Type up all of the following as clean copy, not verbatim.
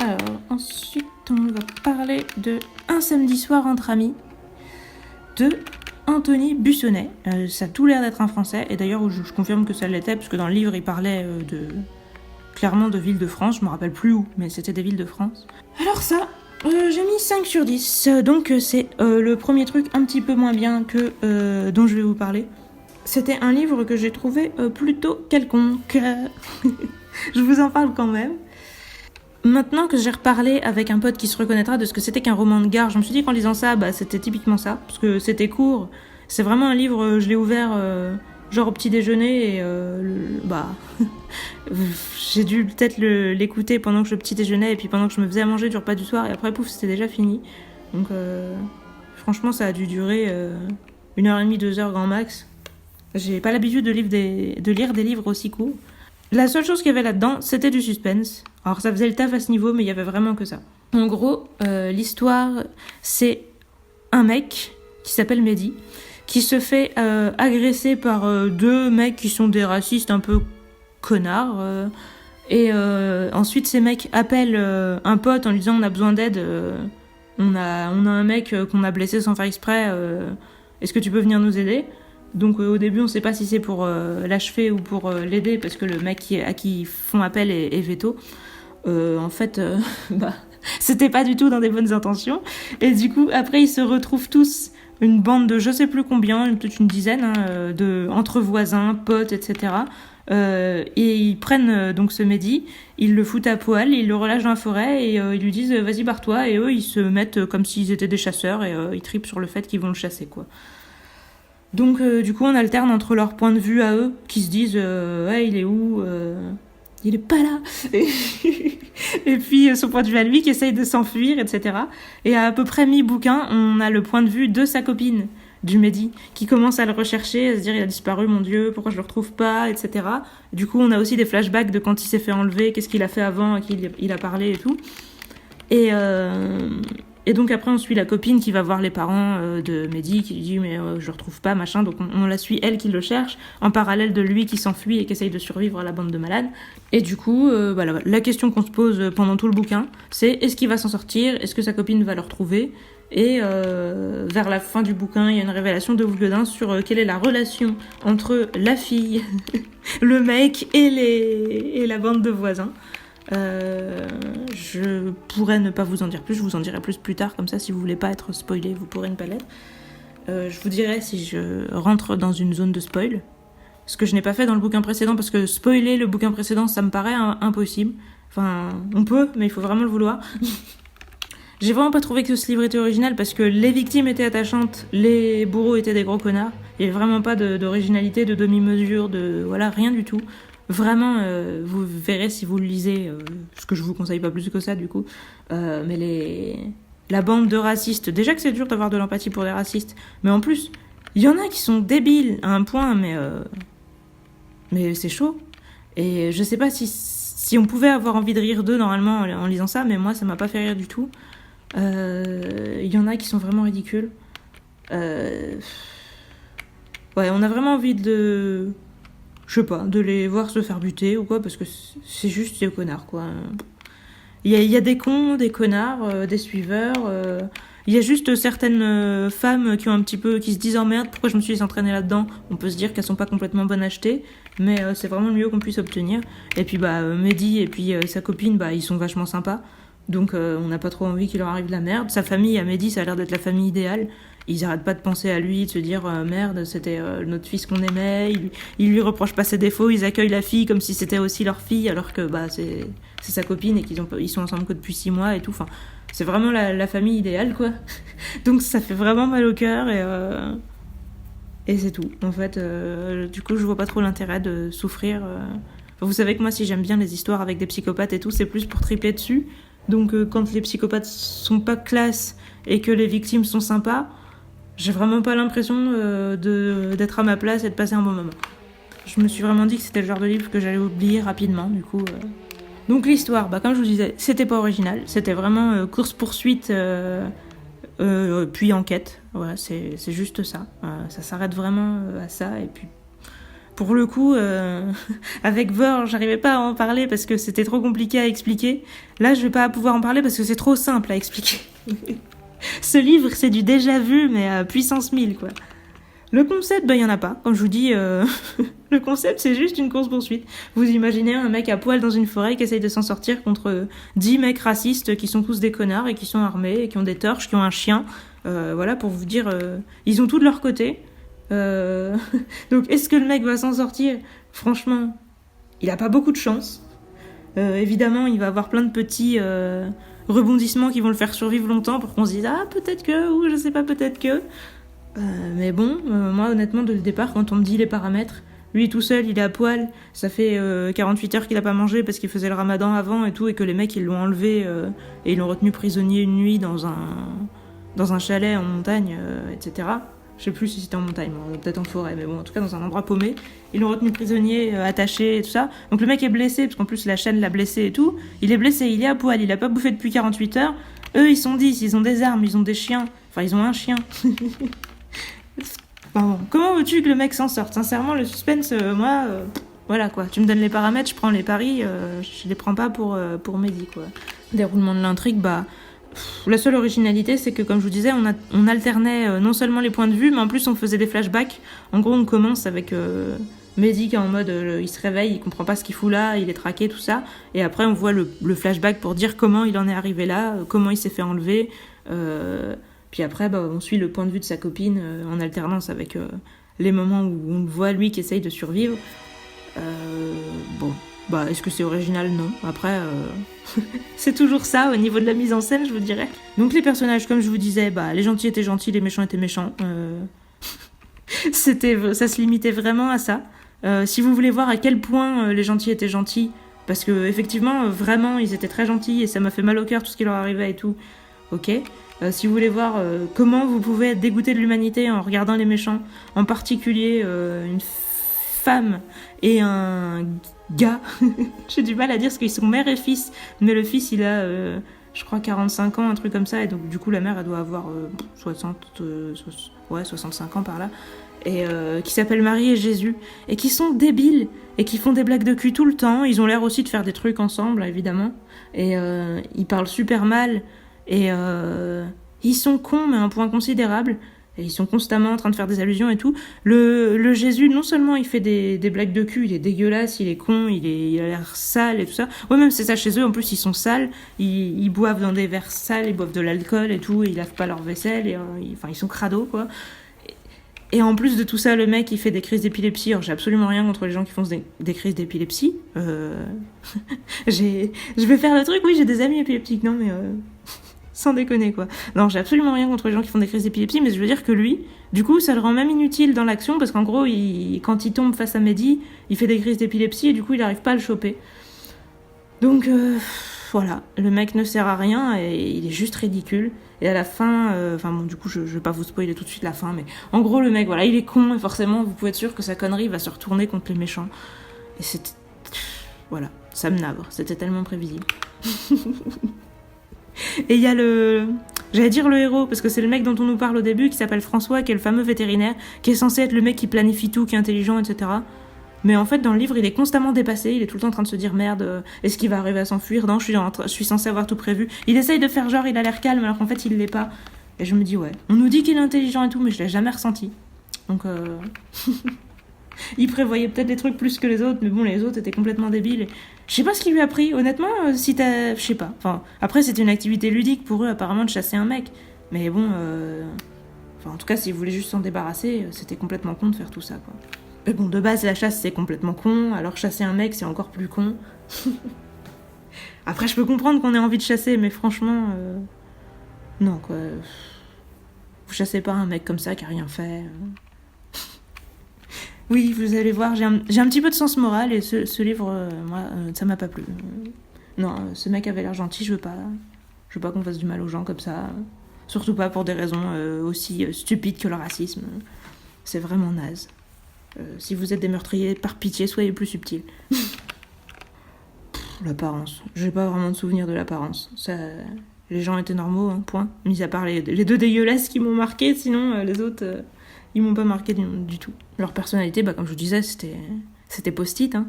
Alors, ensuite, on va parler de Un samedi soir entre amis de Anthony Bussonnet. Ça a tout l'air d'être un français, et d'ailleurs, je confirme que ça l'était, parce que dans le livre, il parlait clairement de villes de France. Je me rappelle plus où, mais c'était des villes de France. Alors ça, j'ai mis 5 sur 10. Donc, c'est le premier truc un petit peu moins bien que dont je vais vous parler. C'était un livre que j'ai trouvé plutôt quelconque. Je vous en parle quand même. Maintenant que j'ai reparlé avec un pote qui se reconnaîtra de ce que c'était qu'un roman de gare, je me suis dit qu'en lisant ça, c'était typiquement ça, parce que c'était court. C'est vraiment un livre, je l'ai ouvert genre au petit déjeuner, et j'ai dû peut-être l'écouter pendant que je petit déjeunais, et puis pendant que je me faisais à manger du repas du soir, et après pouf, c'était déjà fini. Donc franchement, ça a dû durer 1h30, 2h grand max. J'ai pas l'habitude de lire des livres aussi courts. La seule chose qu'il y avait là-dedans, c'était du suspense. Alors ça faisait le taf à ce niveau, mais il y avait vraiment que ça. En gros, l'histoire, c'est un mec qui s'appelle Mehdi, qui se fait agresser par 2 mecs qui sont des racistes un peu connards. Ensuite, ces mecs appellent un pote en lui disant « on a besoin d'aide, on a un mec qu'on a blessé sans faire exprès, est-ce que tu peux venir nous aider ?» Donc au début, on ne sait pas si c'est pour l'achever ou pour l'aider, parce que le mec à qui ils font appel est veto. En fait, c'était pas du tout dans des bonnes intentions. Et du coup, après, ils se retrouvent tous, une bande de je sais plus combien, peut-être une dizaine, entre voisins, potes, etc. Et ils prennent donc ce Mehdi, ils le foutent à poil, ils le relâchent dans la forêt, et ils lui disent vas-y barre-toi, et eux ils se mettent comme s'ils étaient des chasseurs, et ils tripent sur le fait qu'ils vont le chasser, quoi. Donc du coup on alterne entre leur point de vue à eux, qui se disent ouais, il est où, il est pas là. Et puis son point de vue à lui qui essaye de s'enfuir, etc. Et à peu près mi-bouquin, on a le point de vue de sa copine, du Mehdi, qui commence à le rechercher, à se dire il a disparu, mon Dieu, pourquoi je le retrouve pas, etc. Du coup on a aussi des flashbacks de quand il s'est fait enlever, qu'est-ce qu'il a fait avant, à qui il a parlé et tout. Et donc après on suit la copine qui va voir les parents de Mehdi, qui lui dit mais je le retrouve pas, machin. Donc on la suit, elle qui le cherche, en parallèle de lui qui s'enfuit et qui essaye de survivre à la bande de malades. Et du coup la question qu'on se pose pendant tout le bouquin, c'est est-ce qu'il va s'en sortir, est-ce que sa copine va le retrouver. Et vers la fin du bouquin, il y a une révélation de Godin sur quelle est la relation entre la fille, le mec et la bande de voisins. Je pourrais ne pas vous en dire plus, je vous en dirai plus tard, comme ça si vous voulez pas être spoilé, vous pourrez ne pas l'être. Je vous dirai si je rentre dans une zone de spoil, ce que je n'ai pas fait dans le bouquin précédent, parce que spoiler le bouquin précédent, ça me paraît impossible. Enfin, on peut, mais il faut vraiment le vouloir. J'ai vraiment pas trouvé que ce livre était original, parce que les victimes étaient attachantes, les bourreaux étaient des gros connards. Il y avait vraiment pas d'originalité, de demi-mesure, voilà, rien du tout. Vraiment, vous verrez si vous le lisez, ce que je vous conseille pas plus que ça du coup, mais la bande de racistes, déjà que c'est dur d'avoir de l'empathie pour des racistes, mais en plus, il y en a qui sont débiles à un point, mais c'est chaud. Et je sais pas si on pouvait avoir envie de rire d'eux normalement en lisant ça, mais moi ça m'a pas fait rire du tout. Il y en a qui sont vraiment ridicules. Ouais, on a vraiment envie de les voir se faire buter ou quoi, parce que c'est juste des connards, quoi. Il y a des cons, des connards, des suiveurs. Il y a juste certaines femmes qui se disent « Oh merde, pourquoi je me suis entraînée là-dedans ?» On peut se dire qu'elles sont pas complètement bonnes à acheter, mais c'est vraiment le mieux qu'on puisse obtenir. Et puis Mehdi et puis sa copine, ils sont vachement sympas. Donc on n'a pas trop envie qu'il leur arrive de la merde. Sa famille, à Mehdi, ça a l'air d'être la famille idéale. Ils arrêtent pas de penser à lui, de se dire merde, c'était notre fils qu'on aimait. Ils lui reprochent pas ses défauts, ils accueillent la fille comme si c'était aussi leur fille, alors que c'est sa copine et ils sont ensemble que depuis 6 mois et tout. Enfin, c'est vraiment la famille idéale, quoi. Donc ça fait vraiment mal au cœur, et c'est tout. En fait, du coup, je vois pas trop l'intérêt de souffrir. Enfin, vous savez que moi, si j'aime bien les histoires avec des psychopathes et tout, c'est plus pour triper dessus. Donc quand les psychopathes sont pas classe et que les victimes sont sympas, j'ai vraiment pas l'impression d'être à ma place et de passer un bon moment. Je me suis vraiment dit que c'était le genre de livre que j'allais oublier rapidement, du coup. Donc l'histoire, comme je vous disais, c'était pas original, c'était vraiment course-poursuite, puis enquête. Voilà, c'est juste ça. Ça s'arrête vraiment à ça, et puis Pour le coup, avec Vor, j'arrivais pas à en parler parce que c'était trop compliqué à expliquer. Là, je vais pas pouvoir en parler parce que c'est trop simple à expliquer. Ce livre, c'est du déjà vu, mais à puissance 1000, quoi. Le concept, il y en a pas. Comme je vous dis, le concept, c'est juste une course-poursuite. Vous imaginez un mec à poil dans une forêt qui essaye de s'en sortir contre 10 mecs racistes qui sont tous des connards et qui sont armés et qui ont des torches, qui ont un chien. Voilà, pour vous dire, ils ont tout de leur côté. Donc, est-ce que le mec va s'en sortir ? Franchement, il a pas beaucoup de chance. Évidemment, il va avoir plein de petits rebondissements qui vont le faire survivre longtemps pour qu'on se dise « Ah, peut-être que » ou « Je sais pas, peut-être que ». Mais bon, moi honnêtement dès le départ quand on me dit les paramètres, lui tout seul il est à poil, ça fait 48 heures qu'il a pas mangé parce qu'il faisait le ramadan avant et tout et que les mecs ils l'ont enlevé et ils l'ont retenu prisonnier une nuit dans un chalet en montagne, etc. Je sais plus si c'était en montagne, peut-être en forêt, mais bon en tout cas dans un endroit paumé. Ils l'ont retenu prisonnier, attaché et tout ça. Donc le mec est blessé parce qu'en plus la chaîne l'a blessé et tout. Il est blessé, il est à poil, il a pas bouffé depuis 48 heures. Eux ils sont 10, ils ont des armes, ils ont des chiens. Enfin ils ont un chien. Bon, comment veux-tu que le mec s'en sorte ? Sincèrement, le suspense, moi, voilà quoi. Tu me donnes les paramètres, je prends les paris, je les prends pas pour Mehdi quoi. Déroulement de l'intrigue, la seule originalité, c'est que comme je vous disais, on alternait non seulement les points de vue, mais en plus on faisait des flashbacks. En gros, on commence avec Mehdi qui est en mode, il se réveille, il comprend pas ce qu'il fout là, il est traqué, tout ça. Et après, on voit le flashback pour dire comment il en est arrivé là, comment il s'est fait enlever. Puis après, on suit le point de vue de sa copine en alternance avec les moments où on le voit, lui, qui essaye de survivre. Est-ce que c'est original ? Non. Après, c'est toujours ça au niveau de la mise en scène, je vous dirais. Donc les personnages, comme je vous disais, les gentils étaient gentils, les méchants étaient méchants. Ça se limitait vraiment à ça. Si vous voulez voir à quel point les gentils étaient gentils, parce que effectivement, vraiment, ils étaient très gentils et ça m'a fait mal au cœur tout ce qui leur arrivait et tout. Ok. Si vous voulez voir comment vous pouvez être dégoûté de l'humanité en regardant les méchants, en particulier une femme et un gars, j'ai du mal à dire parce qu'ils sont mère et fils, mais le fils il a je crois 45 ans, un truc comme ça, et donc du coup la mère elle doit avoir 65 ans par là, et qui s'appellent Marie et Jésus, et qui sont débiles, et qui font des blagues de cul tout le temps. Ils ont l'air aussi de faire des trucs ensemble, évidemment, et ils parlent super mal. Et ils sont cons, mais à un point considérable. Et ils sont constamment en train de faire des allusions et tout. Le Jésus, non seulement il fait des blagues de cul, il est dégueulasse, il est con, il a l'air sale et tout ça. Ouais, même c'est ça chez eux, en plus ils sont sales. Ils boivent dans des verres sales, ils boivent de l'alcool et tout, et ils lavent pas leur vaisselle, et ils sont crados, quoi. Et en plus de tout ça, le mec il fait des crises d'épilepsie. Alors j'ai absolument rien contre les gens qui font des crises d'épilepsie. Je vais faire le truc, oui, j'ai des amis épileptiques, non mais... Sans déconner, quoi. Non, j'ai absolument rien contre les gens qui font des crises d'épilepsie, mais je veux dire que lui, du coup, ça le rend même inutile dans l'action, parce qu'en gros, quand il tombe face à Mehdi, il fait des crises d'épilepsie, et du coup, il n'arrive pas à le choper. Donc, voilà. Le mec ne sert à rien, et il est juste ridicule. Et à la fin, du coup, je vais pas vous spoiler tout de suite la fin, mais en gros, le mec, voilà, il est con, et forcément, vous pouvez être sûr que sa connerie va se retourner contre les méchants. Et c'était... Voilà, ça me navre. C'était tellement prévisible. Et il y a j'allais dire le héros, parce que c'est le mec dont on nous parle au début, qui s'appelle François, qui est le fameux vétérinaire, qui est censé être le mec qui planifie tout, qui est intelligent, etc. Mais en fait, dans le livre, il est constamment dépassé, il est tout le temps en train de se dire « Merde, est-ce qu'il va arriver à s'enfuir ? Non, je suis censé avoir tout prévu. » Il essaye de faire genre, il a l'air calme, alors qu'en fait, il l'est pas. Et je me dis « Ouais, on nous dit qu'il est intelligent et tout, mais je l'ai jamais ressenti. » Donc, il prévoyait peut-être des trucs plus que les autres, mais bon, les autres étaient complètement débiles. Je sais pas ce qu'il lui a pris, honnêtement, si t'as... Je sais pas. Enfin, après, c'était une activité ludique pour eux, apparemment, de chasser un mec. Mais bon, en tout cas, s'ils voulaient juste s'en débarrasser, c'était complètement con de faire tout ça, quoi. Mais bon, de base, la chasse, c'est complètement con, alors chasser un mec, c'est encore plus con. Après, je peux comprendre qu'on ait envie de chasser, mais franchement... Non, quoi. Vous chassez pas un mec comme ça qui a rien fait... Oui, vous allez voir, j'ai un petit peu de sens moral, et ce livre, moi, ça m'a pas plu. Non, ce mec avait l'air gentil, je veux pas qu'on fasse du mal aux gens comme ça. Surtout pas pour des raisons aussi stupides que le racisme. C'est vraiment naze. Si vous êtes des meurtriers, par pitié, soyez plus subtils. L'apparence. J'ai pas vraiment de souvenir de l'apparence. Les gens étaient normaux, hein, point. Mis à part les deux dégueulasses qui m'ont marqué, sinon les autres... Ils m'ont pas marqué du tout. Leur personnalité, comme je vous disais, c'était post-it. Hein.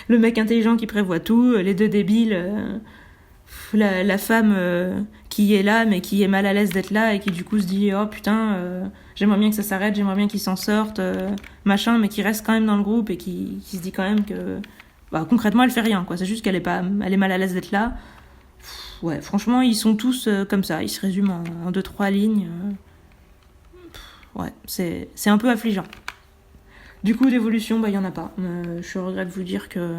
Le mec intelligent qui prévoit tout, les deux débiles, la femme qui est là mais qui est mal à l'aise d'être là et qui du coup se dit oh putain, j'aimerais bien que ça s'arrête, j'aimerais bien qu'ils s'en sortent, machin, mais qui reste quand même dans le groupe et qui se dit quand même que concrètement elle fait rien, quoi. C'est juste elle est mal à l'aise d'être là. Ouais, franchement ils sont tous comme ça, ils se résument en 2-3 lignes. Ouais, c'est un peu affligeant. Du coup, d'évolution, il y en a pas. Je regrette de vous dire que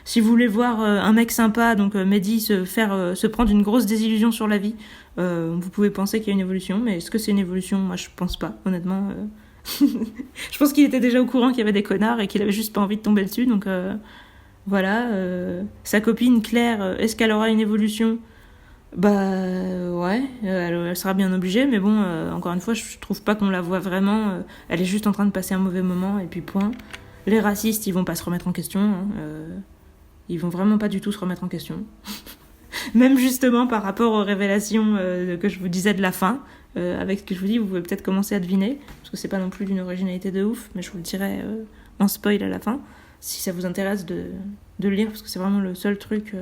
si vous voulez voir un mec sympa, donc Mehdi, se prendre une grosse désillusion sur la vie, vous pouvez penser qu'il y a une évolution, mais est-ce que c'est une évolution? Moi, je pense pas, honnêtement. Je pense qu'il était déjà au courant qu'il y avait des connards et qu'il avait juste pas envie de tomber dessus, donc voilà. Sa copine Claire, est-ce qu'elle aura une évolution? Ouais, elle sera bien obligée, mais bon, encore une fois, je trouve pas qu'on la voit vraiment. Elle est juste en train de passer un mauvais moment, et puis point. Les racistes, ils vont pas se remettre en question. Hein, ils vont vraiment pas du tout se remettre en question. Même justement par rapport aux révélations que je vous disais de la fin, avec ce que je vous dis, vous pouvez peut-être commencer à deviner, parce que c'est pas non plus d'une originalité de ouf, mais je vous le dirai en spoil à la fin, si ça vous intéresse de le lire, parce que c'est vraiment le seul truc...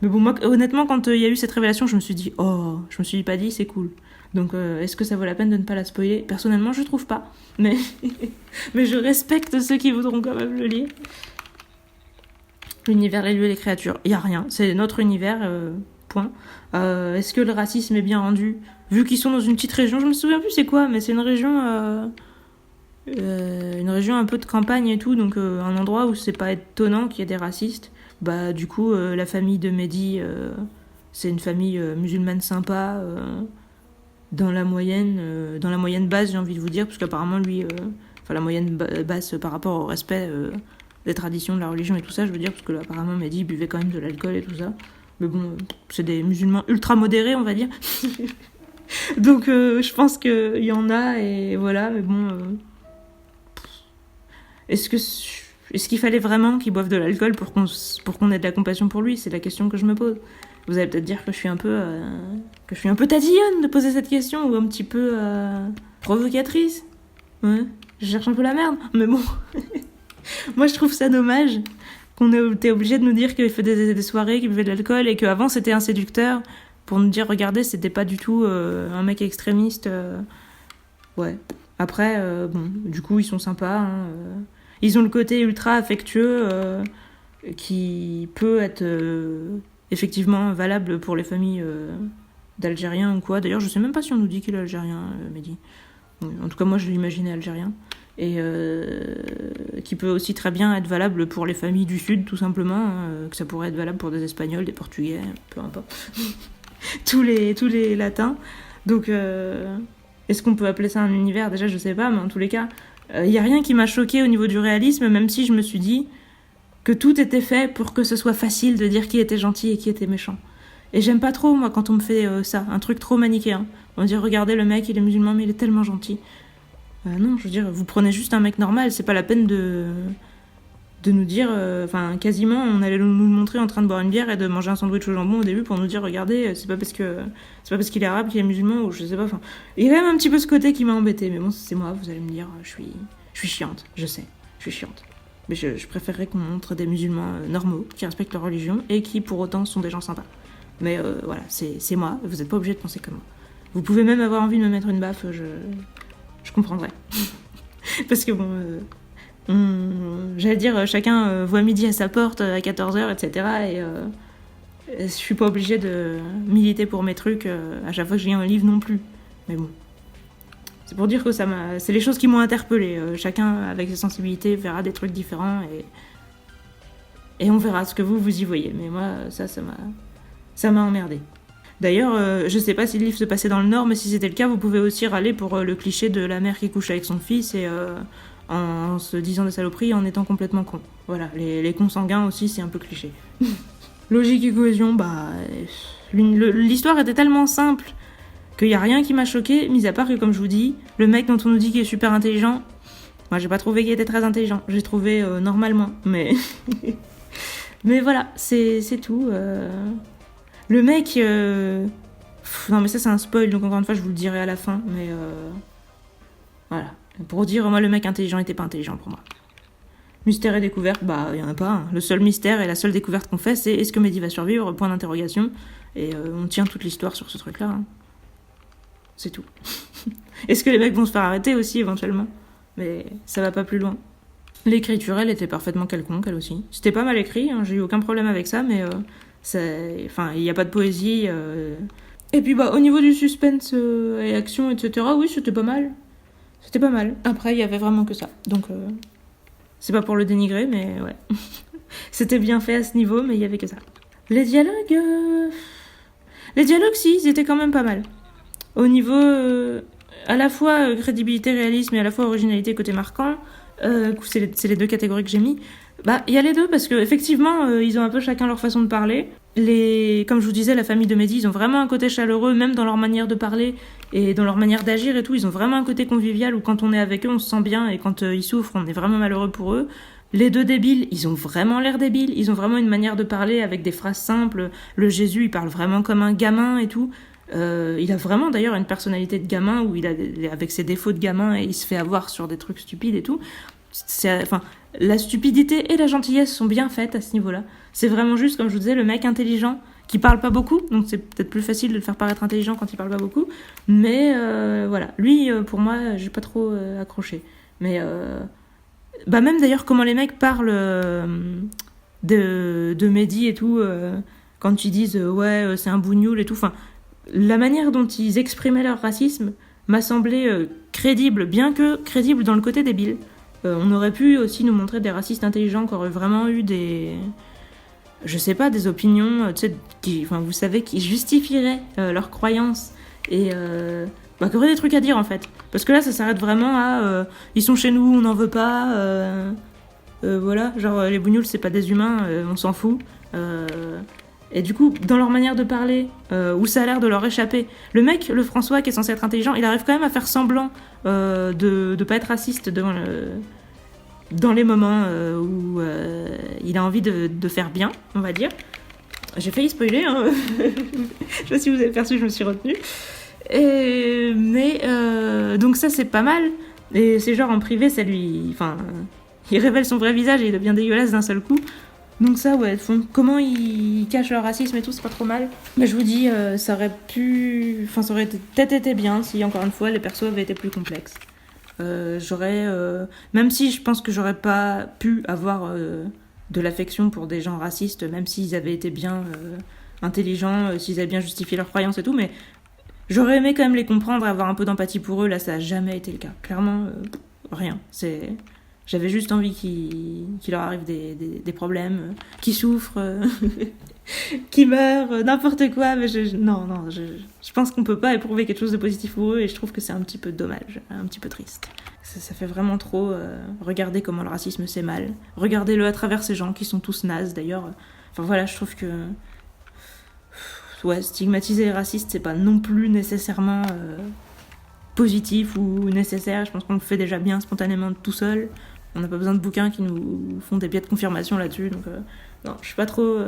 Mais bon, moi, honnêtement, quand il y a eu cette révélation, je me suis dit, je me suis pas dit, c'est cool. Donc, est-ce que ça vaut la peine de ne pas la spoiler? Personnellement, je trouve pas. Mais, mais je respecte ceux qui voudront quand même le lire. L'univers, les lieux, les créatures. Il y a rien. C'est notre univers, point. Est-ce que le racisme est bien rendu? Vu qu'ils sont dans une petite région, je me souviens plus c'est quoi, mais c'est une région un peu de campagne et tout, donc un endroit où c'est pas étonnant qu'il y ait des racistes. Du coup, la famille de Mehdi, c'est une famille musulmane sympa, dans la moyenne basse, j'ai envie de vous dire, parce qu'apparemment, lui, la moyenne basse par rapport au respect des traditions de la religion et tout ça, je veux dire, parce que là, apparemment, Mehdi buvait quand même de l'alcool et tout ça. Mais bon, c'est des musulmans ultra modérés, on va dire. Donc, je pense qu'il y en a, et voilà, mais bon... Est-ce qu'il fallait vraiment qu'il boive de l'alcool pour qu'on ait de la compassion pour lui? C'est la question que je me pose. Vous allez peut-être dire que je suis un peu tatillonne de poser cette question, ou un petit peu provocatrice. Ouais, je cherche un peu la merde, mais bon. Moi, je trouve ça dommage qu'on ait été obligé de nous dire qu'il fait des soirées, qu'il buvait de l'alcool, et qu'avant c'était un séducteur, pour nous dire, regardez, c'était pas du tout un mec extrémiste. Ouais. Après, du coup, ils sont sympas, hein, ils ont le côté ultra affectueux qui peut être effectivement valable pour les familles d'Algériens ou quoi. D'ailleurs, je sais même pas si on nous dit qu'il est algérien, Mehdi. Oui, en tout cas, moi, je l'imaginais algérien. Et qui peut aussi très bien être valable pour les familles du Sud, tout simplement. Que ça pourrait être valable pour des Espagnols, des Portugais, peu importe. tous les Latins. Donc, est-ce qu'on peut appeler ça un univers? Déjà, je sais pas, mais en tous les cas... Il n'y a rien qui m'a choquée au niveau du réalisme, même si je me suis dit que tout était fait pour que ce soit facile de dire qui était gentil et qui était méchant. Et j'aime pas trop, moi, quand on me fait ça, un truc trop manichéen. On me dit, regardez, le mec, il est musulman, mais il est tellement gentil. Non, je veux dire, vous prenez juste un mec normal, c'est pas la peine de nous dire... quasiment, on allait nous le montrer en train de boire une bière et de manger un sandwich au jambon au début pour nous dire, regardez, c'est pas parce qu'il est arabe qu'il est musulman, ou je sais pas, il y a quand même un petit peu ce côté qui m'a embêté, mais bon, c'est moi, vous allez me dire, je suis chiante, je sais, je suis chiante. Mais je préférerais qu'on montre des musulmans normaux, qui respectent leur religion, et qui, pour autant, sont des gens sympas. Mais voilà, c'est moi, vous n'êtes pas obligé de penser comme moi. Vous pouvez même avoir envie de me mettre une baffe, je comprendrai. Parce que bon... j'allais dire, chacun voit midi à sa porte à 14h, etc. Et je suis pas obligée de militer pour mes trucs à chaque fois que je lis un livre non plus. Mais bon. C'est pour dire que c'est les choses qui m'ont interpellée. Chacun, avec ses sensibilités, verra des trucs différents et on verra ce que vous y voyez. Mais moi, ça m'a emmerdée. D'ailleurs, je sais pas si le livre se passait dans le Nord, mais si c'était le cas, vous pouvez aussi râler pour le cliché de la mère qui couche avec son fils et... en se disant des saloperies en étant complètement con. Voilà, les consanguins aussi, c'est un peu cliché. Logique et cohésion, l'histoire était tellement simple qu'il n'y a rien qui m'a choqué, mis à part que, comme je vous dis, le mec dont on nous dit qu'il est super intelligent, moi j'ai pas trouvé qu'il était très intelligent, j'ai trouvé normalement, mais... mais voilà, c'est tout. Le mec... Non mais ça c'est un spoil, donc encore une fois je vous le dirai à la fin, mais... Voilà. Pour dire, moi, le mec intelligent était pas intelligent pour moi. Mystère et découverte, bah, il y en a pas. Hein. Le seul mystère et la seule découverte qu'on fait, c'est est-ce que Mehdi va survivre ? Point d'interrogation. Et on tient toute l'histoire sur ce truc-là. Hein. C'est tout. Est-ce que les mecs vont se faire arrêter aussi, éventuellement ? Mais ça va pas plus loin. L'écriture, elle était parfaitement quelconque, elle aussi. C'était pas mal écrit, hein, j'ai eu aucun problème avec ça, mais il n'y a pas de poésie. Et puis, bah, au niveau du suspense et action, etc., oui, c'était pas mal. C'était pas mal. Après, il y avait vraiment que ça. Donc, c'est pas pour le dénigrer, mais ouais. C'était bien fait à ce niveau, mais il y avait que ça. Les dialogues... Les dialogues, si, ils étaient quand même pas mal. Au niveau... à la fois crédibilité, réalisme, et à la fois originalité côté marquant... c'est les deux catégories que j'ai mis. Bah, il y a les deux parce que effectivement, ils ont un peu chacun leur façon de parler. Comme je vous disais, la famille de Mehdi, ils ont vraiment un côté chaleureux, même dans leur manière de parler et dans leur manière d'agir et tout. Ils ont vraiment un côté convivial où quand on est avec eux, on se sent bien et quand ils souffrent, on est vraiment malheureux pour eux. Les deux débiles, ils ont vraiment l'air débiles. Ils ont vraiment une manière de parler avec des phrases simples. Le Jésus, il parle vraiment comme un gamin et tout. Il a vraiment d'ailleurs une personnalité de gamin où avec ses défauts de gamin et il se fait avoir sur des trucs stupides et tout. La stupidité et la gentillesse sont bien faites à ce niveau-là. C'est vraiment juste, comme je vous disais, le mec intelligent qui parle pas beaucoup, donc c'est peut-être plus facile de le faire paraître intelligent quand il parle pas beaucoup. Mais voilà, lui, pour moi, j'ai pas trop accroché. Mais bah même d'ailleurs comment les mecs parlent de Mehdi et tout, quand ils disent ouais c'est un bougnoul et tout. Enfin, la manière dont ils exprimaient leur racisme m'a semblé crédible, bien que crédible dans le côté débile. On aurait pu aussi nous montrer des racistes intelligents qui auraient vraiment eu des opinions, vous savez, qui justifieraient leurs croyances et qui auraient des trucs à dire en fait. Parce que là, ça s'arrête vraiment à ils sont chez nous, on n'en veut pas. Voilà, genre les bougnoules, c'est pas des humains, on s'en fout. Et du coup, dans leur manière de parler, où ça a l'air de leur échapper, le mec, le François, qui est censé être intelligent, il arrive quand même à faire semblant de pas être raciste dans les moments où il a envie de faire bien, on va dire. J'ai failli spoiler, hein. Je sais pas si vous avez perçu, je me suis retenue. Donc ça, c'est pas mal. Et c'est genre en privé, ça lui... Enfin, il révèle son vrai visage et il devient dégueulasse d'un seul coup. Donc ça, ouais, comment ils cachent leur racisme et tout, c'est pas trop mal. Mais je vous dis, ça aurait peut-être été bien si, encore une fois, les persos avaient été plus complexes. Même si je pense que j'aurais pas pu avoir de l'affection pour des gens racistes, même s'ils avaient été bien intelligents, s'ils avaient bien justifié leurs croyances et tout, mais j'aurais aimé quand même les comprendre et avoir un peu d'empathie pour eux. Là, ça a jamais été le cas. Clairement, rien. J'avais juste envie qu'il leur arrive des problèmes, qu'ils souffrent, qu'ils meurent, n'importe quoi. Mais je pense qu'on peut pas éprouver quelque chose de positif pour eux et je trouve que c'est un petit peu dommage, un petit peu triste. Ça fait vraiment trop regarder comment le racisme c'est mal. Regardez-le à travers ces gens qui sont tous nazes d'ailleurs. Enfin voilà, je trouve que stigmatiser les racistes, c'est pas non plus nécessairement positif ou nécessaire. Je pense qu'on le fait déjà bien spontanément tout seul. On n'a pas besoin de bouquins qui nous font des biais de confirmation là-dessus. Donc, non, je suis pas trop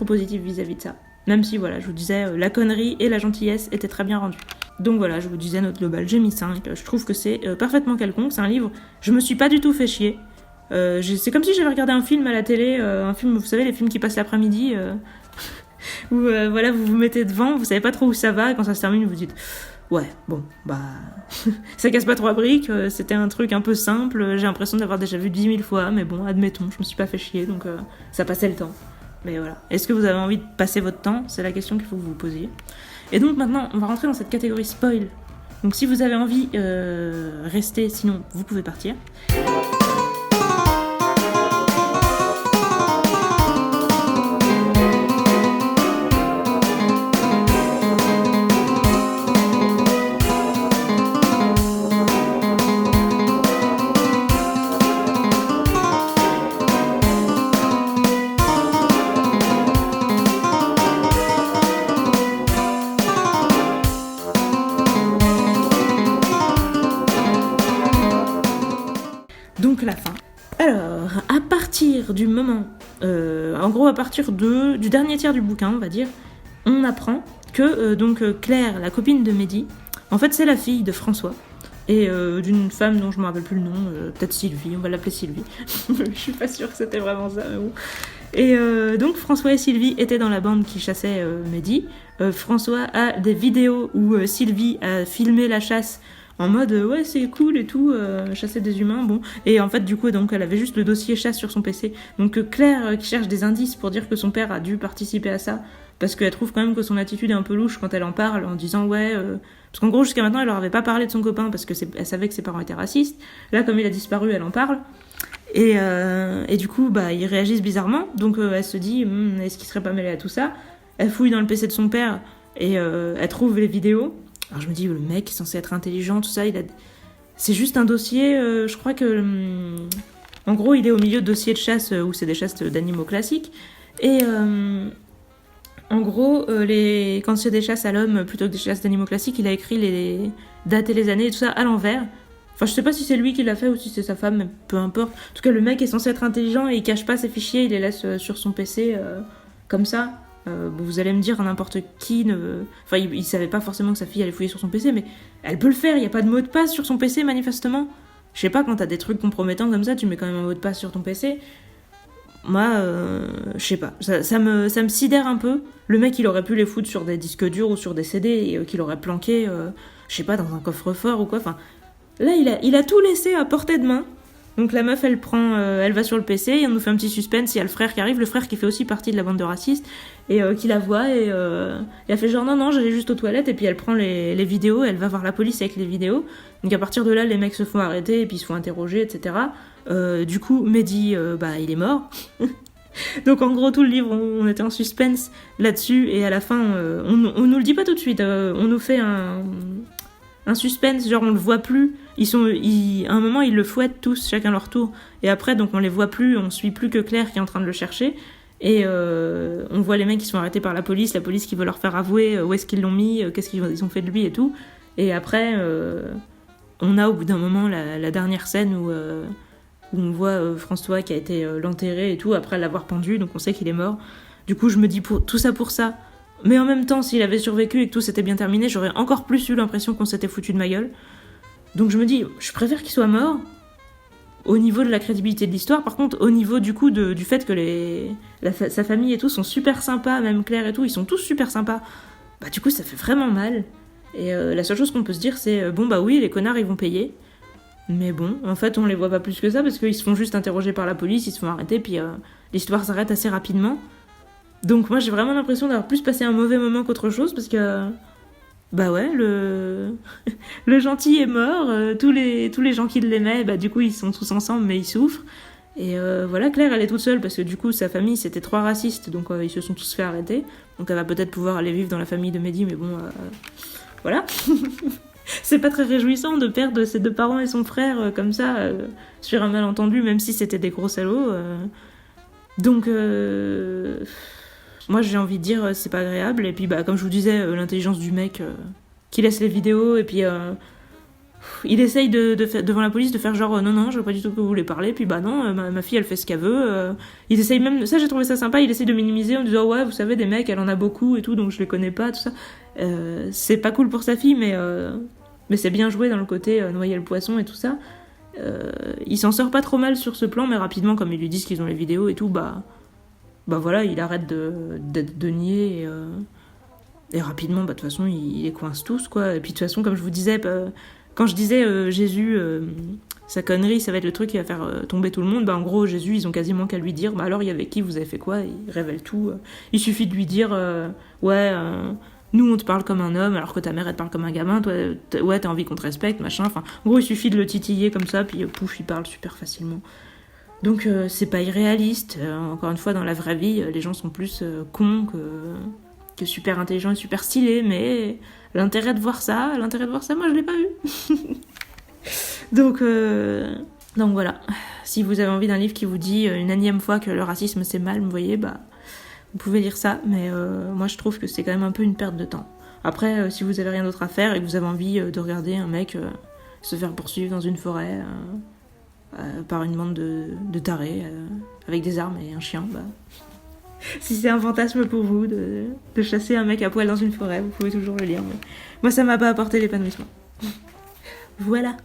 positive vis-à-vis de ça. Même si, voilà, je vous disais, la connerie et la gentillesse étaient très bien rendues. Donc voilà, je vous disais, note globale, j'ai mis 5. Je trouve que c'est parfaitement quelconque. C'est un livre, je me suis pas du tout fait chier. C'est comme si j'avais regardé un film à la télé, un film, vous savez, les films qui passent l'après-midi, où voilà, vous vous mettez devant, vous savez pas trop où ça va, et quand ça se termine, vous dites... Ouais, bon, bah... ça casse pas trois briques, c'était un truc un peu simple, j'ai l'impression d'avoir déjà vu 10 000 fois, mais bon, admettons, je me suis pas fait chier, donc ça passait le temps. Mais voilà. Est-ce que vous avez envie de passer votre temps ? C'est la question qu'il faut que vous vous posiez. Et donc maintenant, on va rentrer dans cette catégorie spoil. Donc si vous avez envie, restez, sinon vous pouvez partir. Donc la fin. Alors, à partir du moment... en gros, à partir du dernier tiers du bouquin, on va dire, on apprend que Claire, la copine de Mehdi, en fait, c'est la fille de François. et d'une femme dont je me rappelle plus le nom, peut-être Sylvie, on va l'appeler Sylvie. Je suis pas sûre que c'était vraiment ça, mais bon. Et donc François et Sylvie étaient dans la bande qui chassait Mehdi. François a des vidéos où Sylvie a filmé la chasse en mode ouais c'est cool et tout, chasser des humains, bon. Et en fait du coup donc elle avait juste le dossier chasse sur son PC. Donc Claire qui cherche des indices pour dire que son père a dû participer à ça, parce qu'elle trouve quand même que son attitude est un peu louche quand elle en parle, en disant ouais... Parce qu'en gros jusqu'à maintenant elle leur avait pas parlé de son copain parce que elle savait que ses parents étaient racistes. Là comme il a disparu elle en parle. Et du coup, bah, ils réagissent bizarrement. Donc elle se dit, est-ce qu'il serait pas mêlé à tout ça? Elle fouille dans le PC de son père et elle trouve les vidéos. Alors je me dis, le mec est censé être intelligent, tout ça. C'est juste un dossier, je crois que... en gros, il est au milieu de dossiers de chasse où c'est des chasses d'animaux classiques. Et en gros, quand c'est des chasses à l'homme plutôt que des chasses d'animaux classiques, il a écrit les dates et les années et tout ça à l'envers. Enfin, je sais pas si c'est lui qui l'a fait ou si c'est sa femme, mais peu importe. En tout cas, le mec est censé être intelligent et il cache pas ses fichiers, il les laisse sur son PC comme ça. Bon, vous allez me dire, n'importe qui ne... Enfin, il savait pas forcément que sa fille allait fouiller sur son PC, mais elle peut le faire, il y a pas de mot de passe sur son PC, manifestement. Je sais pas, quand t'as des trucs compromettants comme ça, tu mets quand même un mot de passe sur ton PC. Moi, je sais pas, ça me sidère un peu. Le mec, il aurait pu les foutre sur des disques durs ou sur des CD et qu'il aurait planqué, je sais pas, dans un coffre-fort ou quoi, enfin... Là, il a tout laissé à portée de main. Donc la meuf, elle va sur le PC, et on nous fait un petit suspense, il y a le frère qui arrive, le frère qui fait aussi partie de la bande de racistes, et qui la voit, et elle fait genre non, j'allais juste aux toilettes, et puis elle prend les vidéos, elle va voir la police avec les vidéos. Donc à partir de là, les mecs se font arrêter, et puis ils se font interroger, etc. Du coup, Mehdi, il est mort. Donc en gros, tout le livre, on était en suspense là-dessus, et à la fin, on nous le dit pas tout de suite, on nous fait un suspense, genre on le voit plus. À un moment, ils le fouettent tous, chacun leur tour. Et après, donc on les voit plus, on suit plus que Claire qui est en train de le chercher. Et on voit les mecs qui sont arrêtés par la police qui veut leur faire avouer où est-ce qu'ils l'ont mis, qu'est-ce qu'ils ont fait de lui et tout. Et après, on a au bout d'un moment la dernière scène où on voit François qui a été l'enterrer et tout, après l'avoir pendu, donc on sait qu'il est mort. Du coup, je me dis, tout ça pour ça. Mais en même temps, s'il avait survécu et que tout s'était bien terminé, j'aurais encore plus eu l'impression qu'on s'était foutu de ma gueule. Donc je me dis, je préfère qu'il soit mort, au niveau de la crédibilité de l'histoire. Par contre, au niveau du coup du fait que sa famille et tout sont super sympas, même Claire et tout, ils sont tous super sympas, bah du coup ça fait vraiment mal. Et la seule chose qu'on peut se dire, c'est, bon bah oui, les connards ils vont payer. Mais bon, en fait on les voit pas plus que ça, parce qu'ils se font juste interroger par la police, ils se font arrêter, puis l'histoire s'arrête assez rapidement. Donc moi j'ai vraiment l'impression d'avoir plus passé un mauvais moment qu'autre chose, parce que bah ouais, le gentil est mort, tous les gens qui l'aimaient, bah du coup ils sont tous ensemble mais ils souffrent. Et voilà, Claire elle est toute seule parce que du coup sa famille c'était 3 racistes, donc ils se sont tous fait arrêter. Donc elle va peut-être pouvoir aller vivre dans la famille de Mehdi, mais bon, voilà. C'est pas très réjouissant de perdre ses 2 parents et son frère comme ça, sur un malentendu, même si c'était des gros salauds. Donc... moi j'ai envie de dire c'est pas agréable, et puis bah comme je vous disais, l'intelligence du mec qui laisse les vidéos et puis il essaye devant la police de faire genre non je veux pas du tout que vous voulez parler, puis bah non, ma fille elle fait ce qu'elle veut, il essaye même, ça j'ai trouvé ça sympa, il essaye de minimiser en disant ouais vous savez des mecs elle en a beaucoup et tout donc je les connais pas, tout ça. C'est pas cool pour sa fille, mais c'est bien joué dans le côté noyer le poisson et tout ça. Il s'en sort pas trop mal sur ce plan, mais rapidement comme ils lui disent qu'ils ont les vidéos et tout, bah voilà, il arrête de nier, et rapidement, de toute façon, il les coince tous, quoi. Et puis de toute façon, comme je vous disais, quand je disais Jésus, sa connerie, ça va être le truc qui va faire tomber tout le monde, en gros, Jésus, ils ont quasiment qu'à lui dire, alors il y avait qui, vous avez fait quoi? Il révèle tout. Il suffit de lui dire, nous on te parle comme un homme, alors que ta mère elle te parle comme un gamin, toi, t'as envie qu'on te respecte, machin. Enfin, en gros, il suffit de le titiller comme ça, puis pouf, il parle super facilement. Donc c'est pas irréaliste. Encore une fois, dans la vraie vie, les gens sont plus cons que super intelligents et super stylés, mais l'intérêt de voir ça, moi je l'ai pas eu. Donc voilà. Si vous avez envie d'un livre qui vous dit une énième fois que le racisme c'est mal, vous voyez, vous pouvez lire ça, mais moi je trouve que c'est quand même un peu une perte de temps. Après, si vous avez rien d'autre à faire et que vous avez envie de regarder un mec se faire poursuivre dans une forêt... par une bande de tarés avec des armes et un chien, si c'est un fantasme pour vous de chasser un mec à poil dans une forêt, vous pouvez toujours le lire, mais moi ça m'a pas apporté l'épanouissement. Voilà.